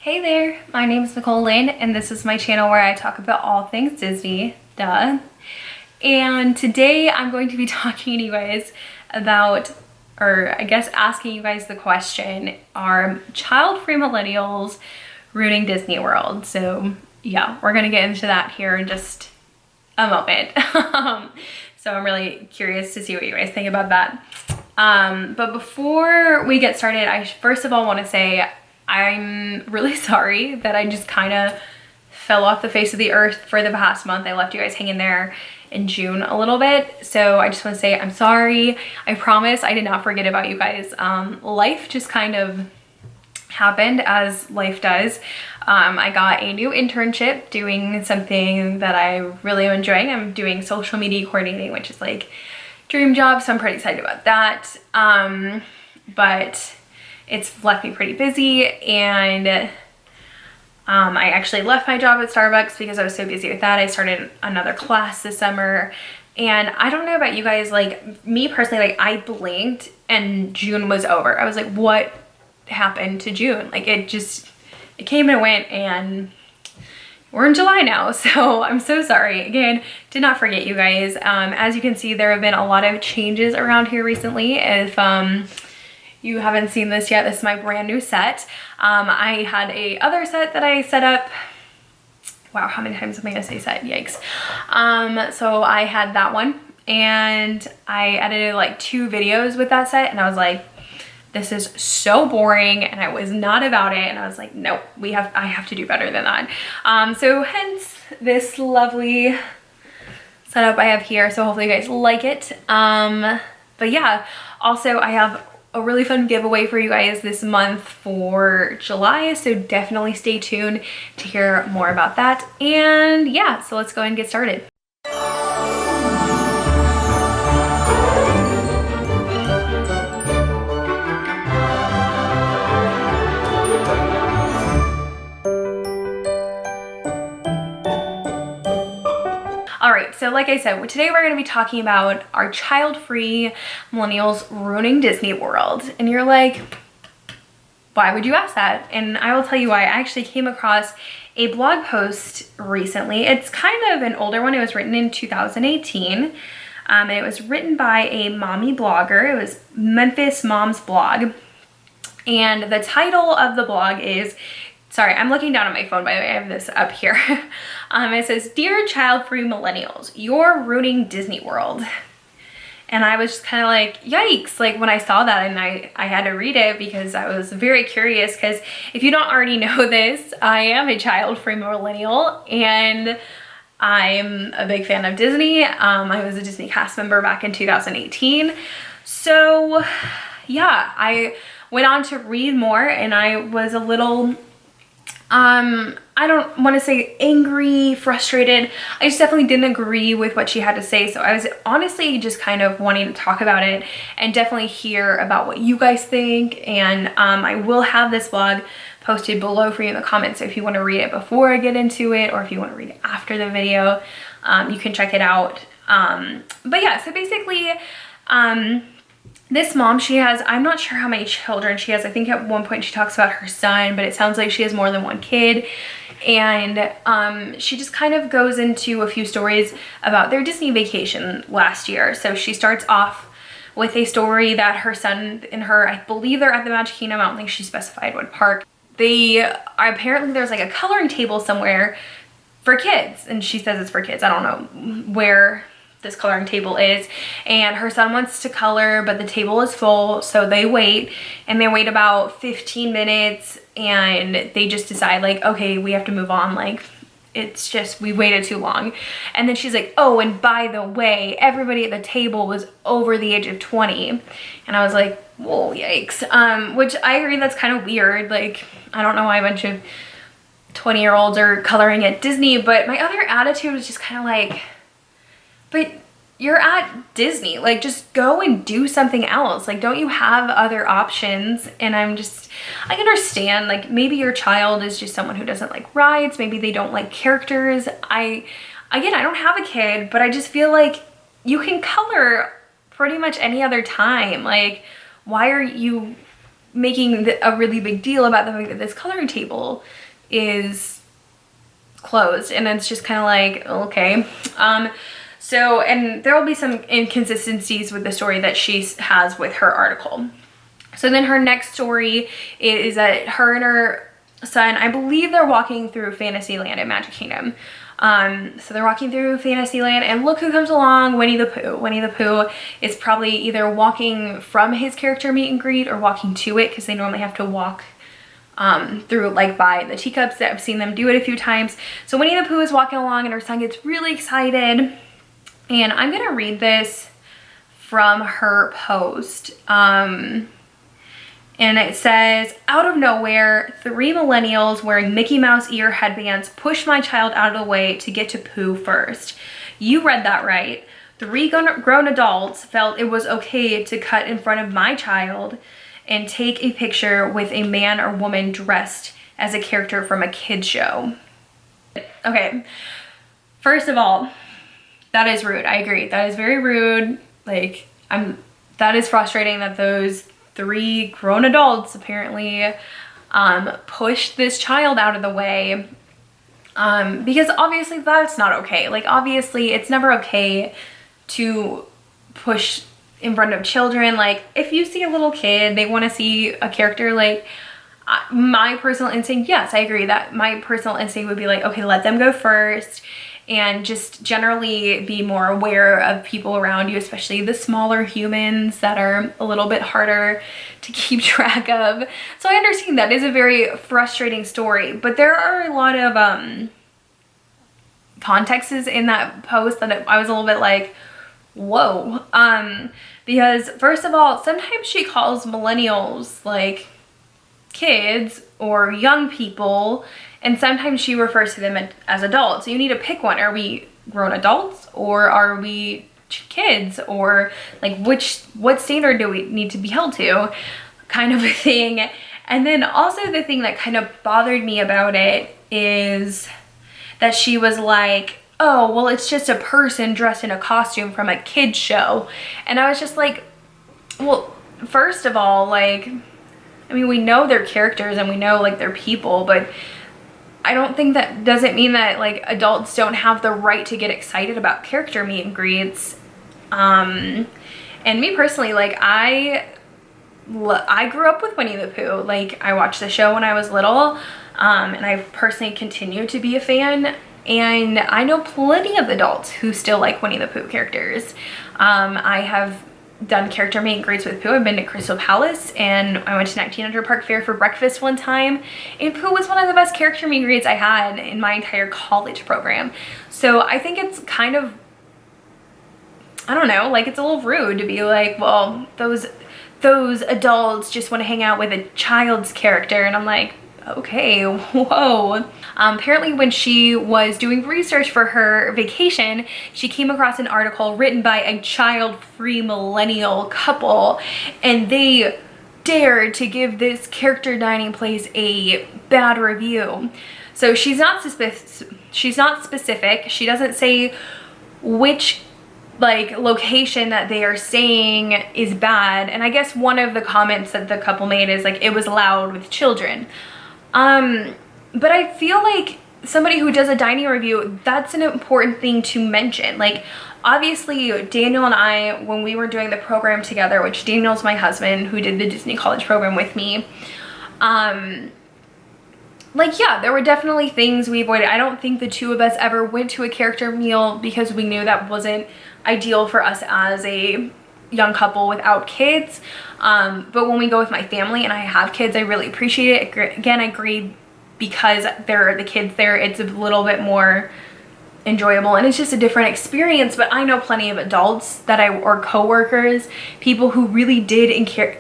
Hey there, my name is Nicole Lynn, and this is my channel where I talk about all things Disney, duh. And today I'm going to be talking to you guys about, or I guess asking you guys the question, are child-free millennials ruining Disney World? So yeah, we're gonna get into that here in just a moment. So I'm really curious to see what you guys think about that. But before we get started, I first of all want to say I'm really sorry that I just kind of fell off the face of the earth for the past month. I left you guys hanging there in June a little bit. So I just want to say I'm sorry. I promise I did not forget about you guys. Life just kind of happened as life does. I got a new internship doing something that I really am enjoying. I'm doing social media coordinating, which is like dream job. So I'm pretty excited about that. But it's left me pretty busy, and I actually left my job at Starbucks because I was so busy with that. I started another class this summer, and I don't know about you guys, like me personally, like I blinked and June was over. I was like, what happened to June? Like it came and went, and we're in July now, so I'm so sorry. Again, did not forget you guys. As you can see, there have been a lot of changes around here recently. If you haven't seen this yet, this is my brand new set. I had a other set that I set up. Wow, how many times am I gonna say set? Yikes. So I had that one, and I edited like 2 videos with that set, and I was like, this is so boring, and I was not about it, and I was like, nope, I have to do better than that. So hence this lovely setup I have here. So hopefully you guys like it. But yeah, also I have a really fun giveaway for you guys this month for July, so definitely stay tuned to hear more about that. And yeah, so let's go ahead and get started. All right, so like I said, today we're gonna be talking about our child-free millennials ruining Disney World. And you're like, why would you ask that? And I will tell you why. I actually came across a blog post recently. It's kind of an older one. It was written in 2018. And it was written by a mommy blogger. It was Memphis Mom's Blog. And the title of the blog is, sorry, I'm looking down at my phone, by the way. I have this up here. It says, "Dear child-free millennials, you're ruining Disney World." And I was just kind of like, yikes, like when I saw that, and I had to read it because I was very curious, because if you don't already know this, I am a child-free millennial, and I'm a big fan of Disney. I was a Disney cast member back in 2018. So yeah, I went on to read more, and I was a little I don't want to say angry, frustrated. I just definitely didn't agree with what she had to say. So I was honestly just kind of wanting to talk about it and definitely hear about what you guys think. And I will have this blog posted below for you in the comments. So if you want to read it before I get into it, or if you want to read it after the video, you can check it out. But yeah, so basically, this mom, she has, I'm not sure how many children she has. I think at one point she talks about her son, but it sounds like she has more than one kid. And she just kind of goes into a few stories about their Disney vacation last year. So she starts off with a story that her son and her, I believe they're at the Magic Kingdom. I don't think she specified what park. Apparently there's like a coloring table somewhere for kids. And she says it's for kids. I don't know where this coloring table is, and her son wants to color, but the table is full, so they wait, and they wait about 15 minutes, and they just decide like, okay, we have to move on, like it's just, we waited too long. And then she's like, oh, and by the way, everybody at the table was over the age of 20. And I was like, whoa, yikes. Which I agree, that's kind of weird. Like, I don't know why a bunch of 20-year-olds are coloring at Disney, but my other attitude was just kind of like, but you're at Disney, like just go and do something else. Like, don't you have other options? And I understand, like maybe your child is just someone who doesn't like rides. Maybe they don't like characters. Again, I don't have a kid, but I just feel like you can color pretty much any other time. Like, why are you making a really big deal about the fact that this coloring table is closed, and it's just kind of like, okay. So, and there will be some inconsistencies with the story that she has with her article. So then her next story is that her and her son, I believe they're walking through Fantasyland at Magic Kingdom. So they're walking through Fantasyland, and look who comes along, Winnie the Pooh. Winnie the Pooh is probably either walking from his character meet and greet or walking to it, because they normally have to walk through, like, by the teacups. That I've seen them do it a few times. So Winnie the Pooh is walking along, and her son gets really excited. And I'm gonna read this from her post. And it says, out of nowhere, 3 millennials wearing Mickey Mouse ear headbands pushed my child out of the way to get to Pooh first. You read that right. 3 grown adults felt it was okay to cut in front of my child and take a picture with a man or woman dressed as a character from a kid's show. Okay, first of all, that is rude. I agree. That is very rude. Like, that is frustrating that those 3 grown adults apparently pushed this child out of the way, because obviously that's not okay. Like, obviously it's never okay to push in front of children. Like, if you see a little kid, they want to see a character, like, my personal instinct, yes, I agree that my personal instinct would be like, okay, let them go first, and just generally be more aware of people around you, especially the smaller humans that are a little bit harder to keep track of. So I understand that is a very frustrating story, but there are a lot of contexts in that post that I was a little bit like, whoa. Because first of all, sometimes she calls millennials like kids or young people, and sometimes she refers to them as adults. So you need to pick one. Are we grown adults, or are we kids, or like what standard do we need to be held to, kind of a thing. And then also the thing that kind of bothered me about it is that she was like, oh, well, it's just a person dressed in a costume from a kid's show. And I was just like, well, first of all, like, I mean, we know they're characters and we know, like, they're people, but I don't think that doesn't mean that, like, adults don't have the right to get excited about character meet and greets. And me personally, like, I grew up with Winnie the Pooh. Like, I watched the show when I was little, and I personally continue to be a fan. And I know plenty of adults who still like Winnie the Pooh characters. I have done character meet and greets with Pooh. I've been to Crystal Palace, and I went to 1900 Park Fair for breakfast one time, and Pooh was one of the best character meet and greets I had in my entire college program. So I think it's kind of, I don't know, like, it's a little rude to be like, well, those adults just want to hang out with a child's character. And I'm like, okay, whoa. Apparently when she was doing research for her vacation, she came across an article written by a child-free millennial couple, and they dared to give this character dining place a bad review. So she's not specific. She doesn't say which, like, location that they are saying is bad. And I guess one of the comments that the couple made is like, it was loud with children. But I feel like somebody who does a dining review, that's an important thing to mention. Like, obviously Daniel and I, when we were doing the program together, which Daniel's my husband who did the Disney college program with me, like, yeah, there were definitely things we avoided. I don't think the two of us ever went to a character meal because we knew that wasn't ideal for us as a young couple without kids. But when we go with my family and I have kids, I really appreciate it. Again, I agree, because there are the kids there, it's a little bit more enjoyable and it's just a different experience. But I know plenty of adults or co-workers, people who really did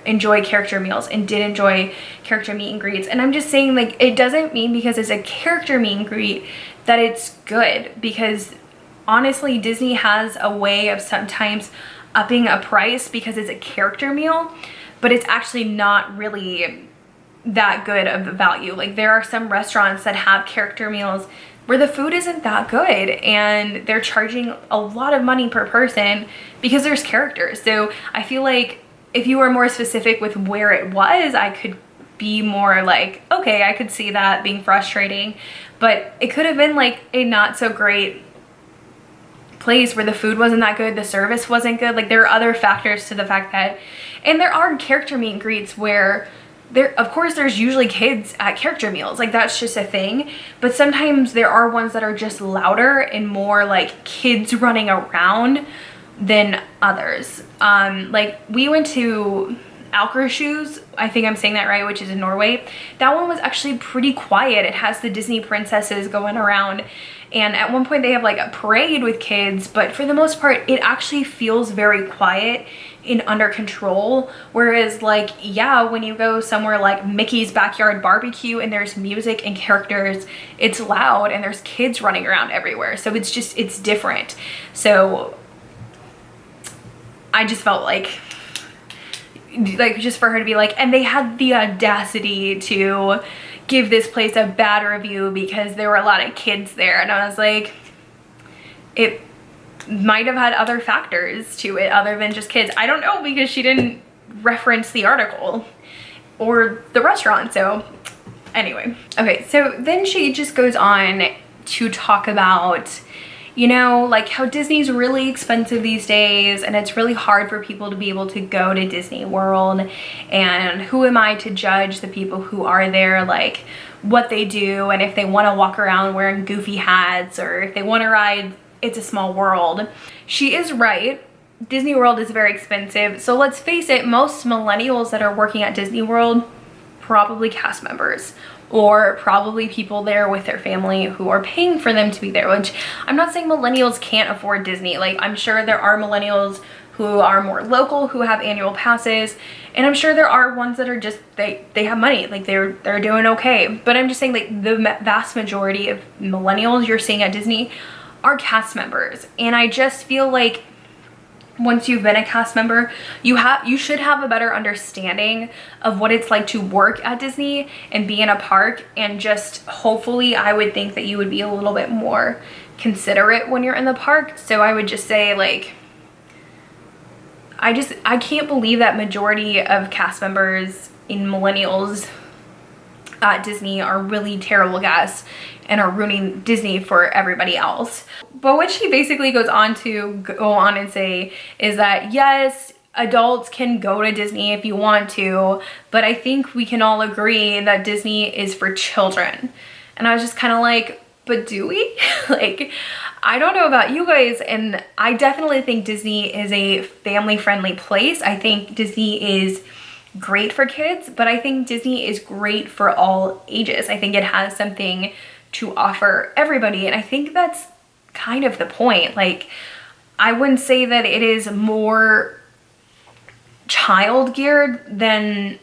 enjoy character meals and did enjoy character meet and greets. And I'm just saying, like, it doesn't mean because it's a character meet and greet that it's good, because honestly, Disney has a way of sometimes upping a price because it's a character meal, but it's actually not really that good of a value. Like, there are some restaurants that have character meals where the food isn't that good and they're charging a lot of money per person because there's characters. So I feel like if you were more specific with where it was, I could be more like, okay, I could see that being frustrating. But it could have been like a not so great place where the food wasn't that good, the service wasn't good. Like, there are other factors to the fact that, and there are character meet and greets where of course there's usually kids at character meals, like that's just a thing, but sometimes there are ones that are just louder and more like kids running around than others. Like, we went to Akershus, I think I'm saying that right, which is in Norway. That one was actually pretty quiet. It has the Disney princesses going around, and at one point they have like a parade with kids, but for the most part it actually feels very quiet and under control. Whereas like, yeah, when you go somewhere like Mickey's Backyard Barbecue and there's music and characters, it's loud and there's kids running around everywhere, so it's different. So I just felt like just for her to be like, and they had the audacity to give this place a bad review because there were a lot of kids there, and I was like, it might have had other factors to it other than just kids. I don't know, because she didn't reference the article or the restaurant. So anyway, okay, so then she just goes on to talk about, you know, like how Disney's really expensive these days and it's really hard for people to be able to go to Disney World, and who am I to judge the people who are there, like what they do, and if they want to walk around wearing goofy hats or if they want to ride It's a Small World. She is right. Disney World is very expensive. So let's face it, most millennials that are working at Disney World, probably cast members, or probably people there with their family who are paying for them to be there, which I'm not saying millennials can't afford Disney. Like, I'm sure there are millennials who are more local, who have annual passes, and I'm sure there are ones that are just, they have money, like they're doing okay. But I'm just saying, like, the vast majority of millennials you're seeing at Disney are cast members, and I just feel like once you've been a cast member, you should have a better understanding of what it's like to work at Disney and be in a park, and just hopefully I would think that you would be a little bit more considerate when you're in the park. So I would just say, like, I can't believe that majority of cast members in millennials at Disney are really terrible guests and are ruining Disney for everybody else. But what she basically goes on and say is that, yes, adults can go to Disney if you want to, but I think we can all agree that Disney is for children. And I was just kind of like, but do we? Like, I don't know about you guys, and I definitely think Disney is a family-friendly place. I think Disney is great for kids, but I think Disney is great for all ages. I think it has something to offer everybody, and I think that's kind of the point. Like, I wouldn't say that it is more child geared than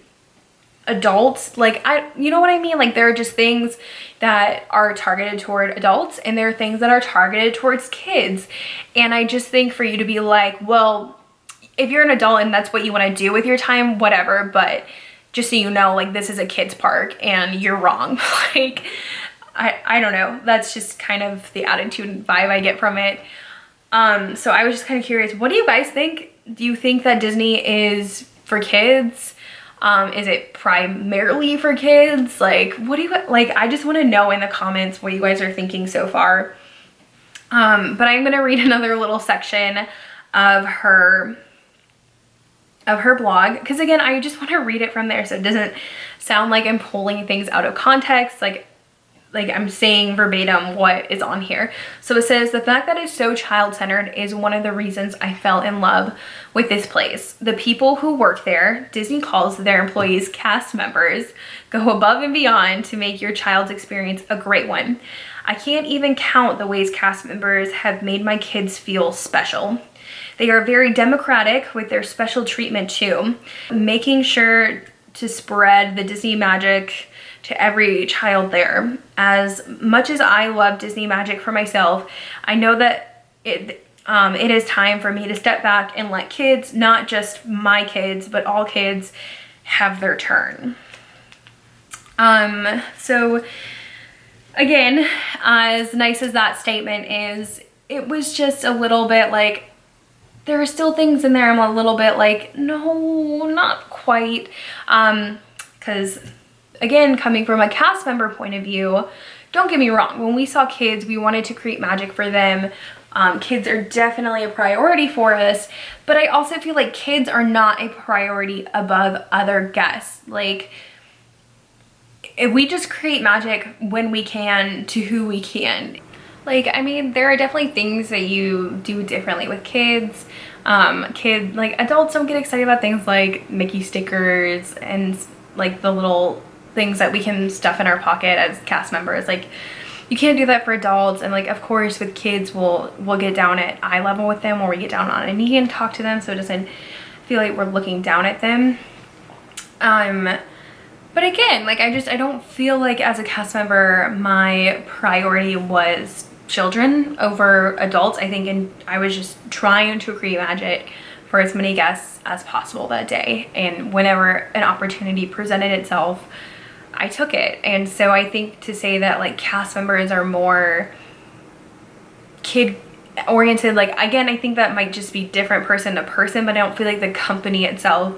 adults. Like, you know what I mean? Like, there are just things that are targeted toward adults and there are things that are targeted towards kids. And I just think for you to be like, well, if you're an adult and that's what you want to do with your time, whatever, but just so you know, like, this is a kid's park and you're wrong. Like, I don't know. That's just kind of the attitude and vibe I get from it. So I was just kind of curious, what do you guys think? Do you think that Disney is for kids? Is it primarily for kids? Like, what do you, like, I just want to know in the comments what you guys are thinking so far. But I'm going to read another little section of her blog, because again, I just want to read it from there so it doesn't sound like I'm pulling things out of context, like I'm saying verbatim what is on here. So it says, the fact that it's so child-centered is one of the reasons I fell in love with this place. The people who work there, Disney calls their employees cast members, go above and beyond to make your child's experience a great one. I can't even count the ways cast members have made my kids feel special. They are very democratic with their special treatment too, making sure to spread the Disney magic to every child there. As much as I love Disney magic for myself, I know that it is time for me to step back and let kids, not just my kids, but all kids, have their turn. So again, as nice as that statement is, it was just a little bit like, there are still things in there I'm a little bit like, no, not quite. Because again, coming from a cast member point of view, don't get me wrong, when we saw kids, we wanted to create magic for them. Kids are definitely a priority for us, but I also feel like kids are not a priority above other guests. Like, if we just create magic when we can to who we can. Like, I mean, there are definitely things that you do differently with kids. Like adults don't get excited about things like Mickey stickers and like the little things that we can stuff in our pocket as cast members. Like, you can't do that for adults. And like, of course, with kids, we'll get down at eye level with them, or we get down on a knee and talk to them, so it doesn't feel like we're looking down at them. But again, like, I don't feel like as a cast member, my priority was children over adults. I think, and I was just trying to create magic for as many guests as possible that day. And whenever an opportunity presented itself, I took it. And so I think to say that like cast members are more kid oriented, like, again, I think that might just be different person to person, but I don't feel like the company itself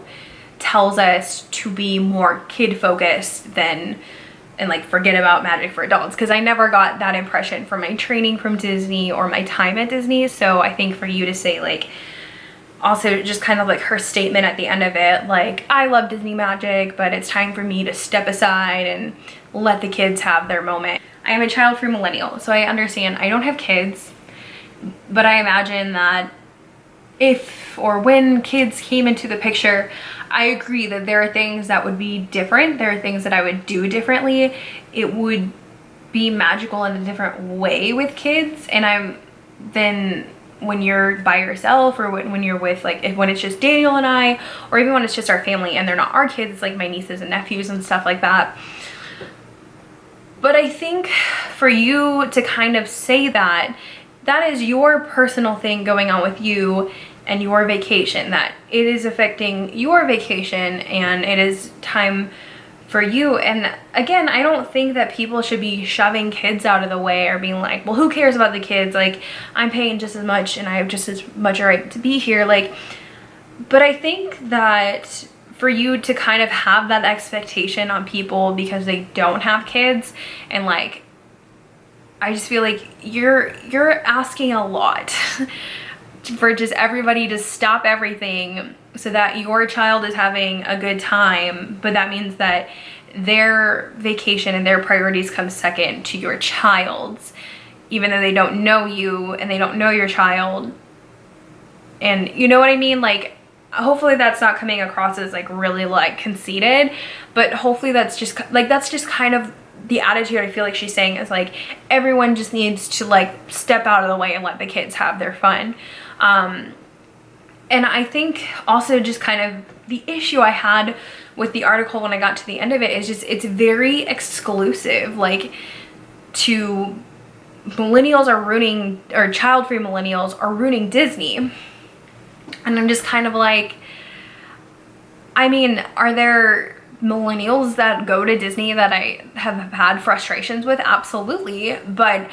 tells us to be more kid focused than, and like forget about magic for adults, because I never got that impression from my training from Disney or my time at Disney. So I think for you to say like, also just kind of like her statement at the end of it, like, I love Disney magic, but it's time for me to step aside and let the kids have their moment. I am a child-free millennial, so I understand I don't have kids, but I imagine that if or when kids came into the picture, I agree that there are things that would be different. There are things that I would do differently. It would be magical in a different way with kids. And then when you're by yourself, or when you're with like, when it's just Daniel and I, or even when it's just our family and they're not our kids, like my nieces and nephews and stuff like that. But I think for you to kind of say that, that is your personal thing going on with you and your vacation, that it is affecting your vacation and it is time for you. And again, I don't think that people should be shoving kids out of the way or being like, well, who cares about the kids? Like, I'm paying just as much and I have just as much a right to be here. Like, but I think that for you to kind of have that expectation on people because they don't have kids, and like, I just feel like you're asking a lot for just everybody to stop everything so that your child is having a good time, but that means that their vacation and their priorities come second to your child's, even though they don't know you and they don't know your child. And you know what I mean? Like, hopefully that's not coming across as like really like conceited, but hopefully that's just kind of the attitude I feel like she's saying, is like, everyone just needs to like step out of the way and let the kids have their fun. And I think also just kind of the issue I had with the article when I got to the end of it is just, it's very exclusive. Like, to millennials are ruining, or child-free millennials are ruining Disney. And I'm just kind of like, I mean, are there millennials that go to Disney that I have had frustrations with? Absolutely. But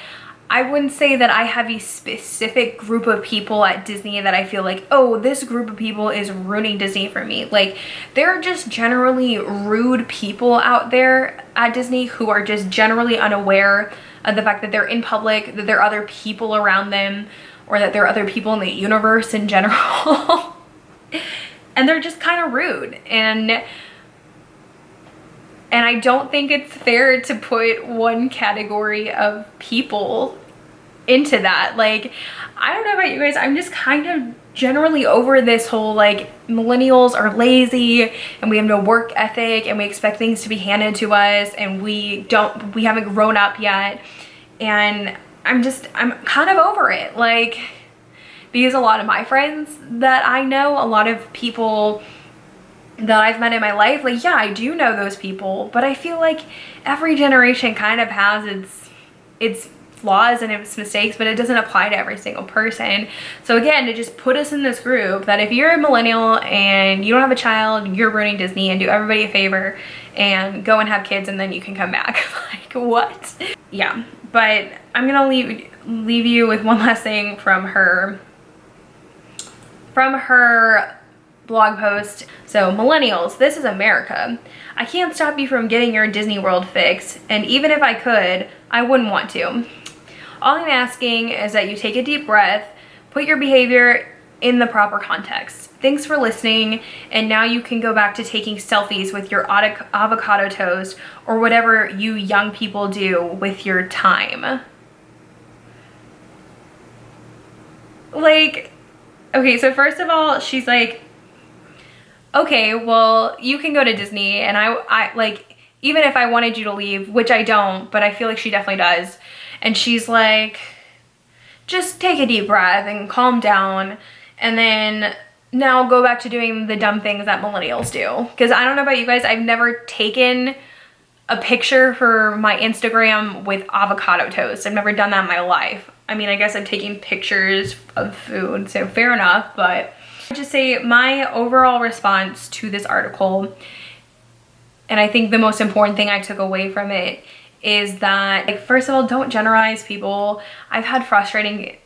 I wouldn't say that I have a specific group of people at Disney that I feel like, oh, this group of people is ruining Disney for me. Like, there are just generally rude people out there at Disney who are just generally unaware of the fact that they're in public, that there are other people around them, or that there are other people in the universe in general. And they're just kind of rude. And I don't think it's fair to put one category of people into that. Like, I don't know about you guys, I'm just kind of generally over this whole like, millennials are lazy and we have no work ethic and we expect things to be handed to us and we haven't grown up yet. And I'm kind of over it. Like, because a lot of my friends that I know, a lot of people that I've met in my life, like, yeah, I do know those people, but I feel like every generation kind of has its flaws and its mistakes, but it doesn't apply to every single person. So again, to just put us in this group that if you're a millennial and you don't have a child, you're ruining Disney, and do everybody a favor and go and have kids and then you can come back. Like, what? Yeah, but I'm gonna leave you with one last thing from her from her blog post. So, millennials, this is America. I can't stop you from getting your Disney World fix, and even if I could, I wouldn't want to. All I'm asking is that you take a deep breath, put your behavior in the proper context. Thanks for listening, and now you can go back to taking selfies with your avocado toast or whatever you young people do with your time. Like, okay, so first of all, she's like, okay, well, you can go to Disney, and I like, even if I wanted you to leave, which I don't, but I feel like she definitely does, and she's like, just take a deep breath and calm down, and then now go back to doing the dumb things that millennials do. Because I don't know about you guys, I've never taken a picture for my Instagram with avocado toast. I've never done that in my life. I mean, I guess I'm taking pictures of food, so fair enough, but I'd just say my overall response to this article, and I think the most important thing I took away from it, is that, like, first of all, don't generalize people. I've had frustrating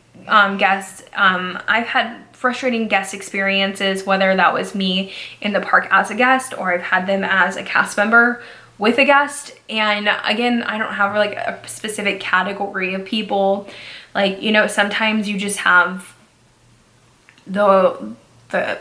guest experiences, whether that was me in the park as a guest or I've had them as a cast member with a guest. And again, I don't have like a specific category of people. Like, you know, sometimes you just have the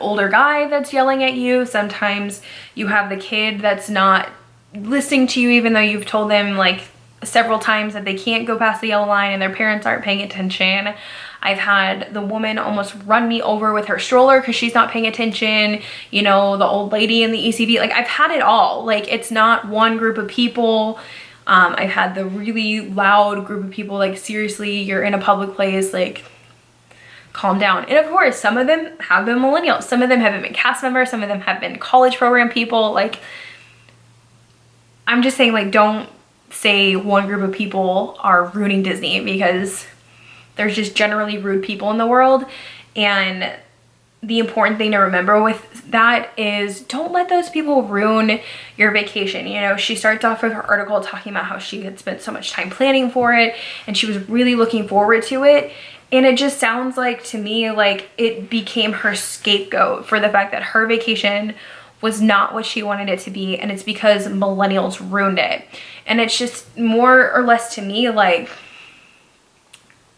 older guy that's yelling at you. Sometimes you have the kid that's not listening to you, even though you've told them like several times that they can't go past the yellow line and their parents aren't paying attention. I've had the woman almost run me over with her stroller because she's not paying attention. You know, the old lady in the ECV. Like, I've had it all. Like, it's not one group of people. I've had the really loud group of people. Like, seriously, you're in a public place. Like, calm down. And of course, some of them have been millennials. Some of them haven't been cast members. Some of them have been college program people. Like, I'm just saying, like, don't say one group of people are ruining Disney, because there's just generally rude people in the world. And the important thing to remember with that is don't let those people ruin your vacation. You know, she starts off with her article talking about how she had spent so much time planning for it and she was really looking forward to it. And it just sounds like, to me, like it became her scapegoat for the fact that her vacation was not what she wanted it to be, and it's because millennials ruined it. And it's just more or less, to me, like,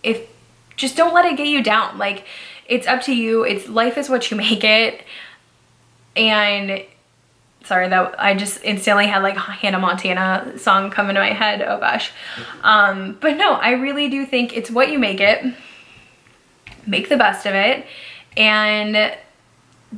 if just don't let it get you down. Like, it's up to you. It's life is what you make it. And sorry, that I just instantly had like a Hannah Montana song come into my head. Oh gosh. But no, I really do think it's what you make it. Make the best of it, and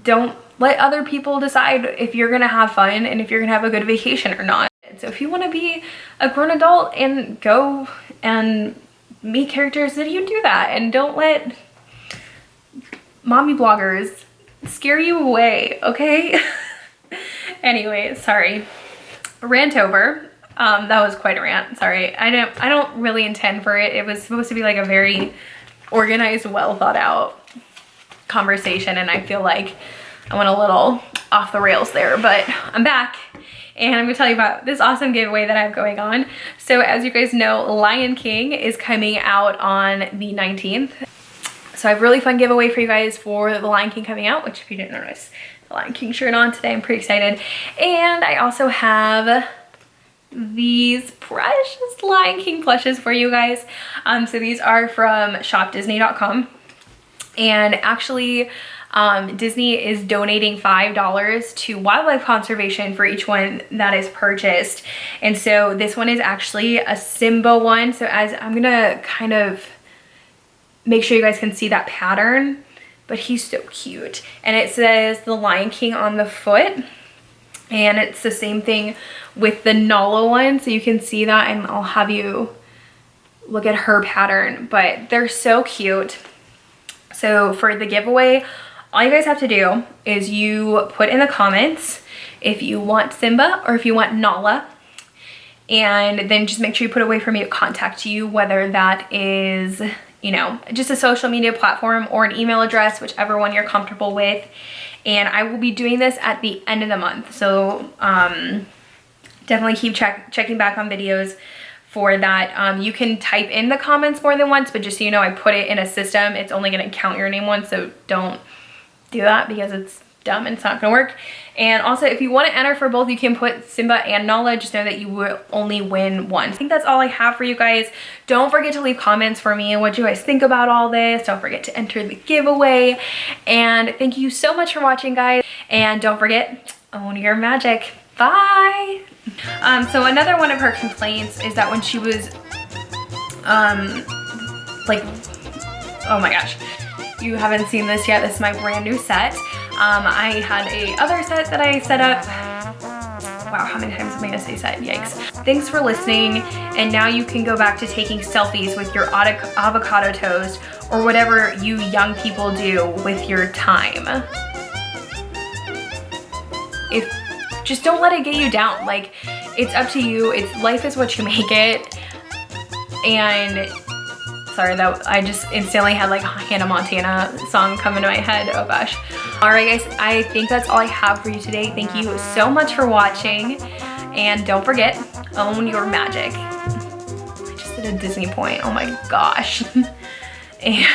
don't let other people decide if you're gonna have fun and if you're gonna have a good vacation or not. So if you want to be a grown adult and go and meet characters, then you do that, and don't let mommy bloggers scare you away, okay? Anyway, sorry, rant over. That was quite a rant. Sorry, I don't really intend for it. It was supposed to be like a very organized, well thought out conversation, and I feel like I went a little off the rails there, but I'm back. And I'm gonna tell you about this awesome giveaway that I have going on. So as you guys know, Lion King is coming out on the 19th. So I have a really fun giveaway for you guys for the Lion King coming out, which if you didn't notice, the Lion King shirt on today, I'm pretty excited. And I also have these precious Lion King plushes for you guys. So these are from shopdisney.com. And actually, Disney is donating $5 to wildlife conservation for each one that is purchased. And so this one is actually a SIMBA one. So as I'm gonna kind of make sure you guys can see that pattern, but he's so cute. And it says the Lion King on the foot. And it's the same thing with the Nala one. So you can see that, and I'll have you look at her pattern, but they're so cute. So for the giveaway, all you guys have to do is you put in the comments if you want SIMBA or if you want Nala, and then just make sure you put a way for me to contact you, whether that is, you know, just a social media platform or an email address, whichever one you're comfortable with. And I will be doing this at the end of the month. So definitely keep checking back on videos for that. You can type in the comments more than once, but just so you know, I put it in a system. It's only gonna count your name once, so don't do that because it's dumb and it's not gonna work. And also, if you want to enter for both, you can put Simba and Nala. Just know that you will only win one. I think that's all I have for you guys. Don't forget to leave comments for me and what you guys think about all this. Don't forget to enter the giveaway. And thank you so much for watching, guys. And don't forget, own your magic. Bye. So another one of her complaints is that when she was, like, oh my gosh, you haven't seen this yet. This is my brand new set. I had a other set that I set up. Wow, how many times am I gonna say set? Yikes. Thanks for listening. And now you can go back to taking selfies with your avocado toast or whatever you young people do with your time. Just don't let it get you down. Like, it's up to you. Life is what you make it. And sorry, that I just instantly had like a Hannah Montana song come into my head. Oh gosh. All right, guys, I think that's all I have for you today. Thank you so much for watching. And don't forget, own your magic. I just did a Disney point. Oh my gosh. And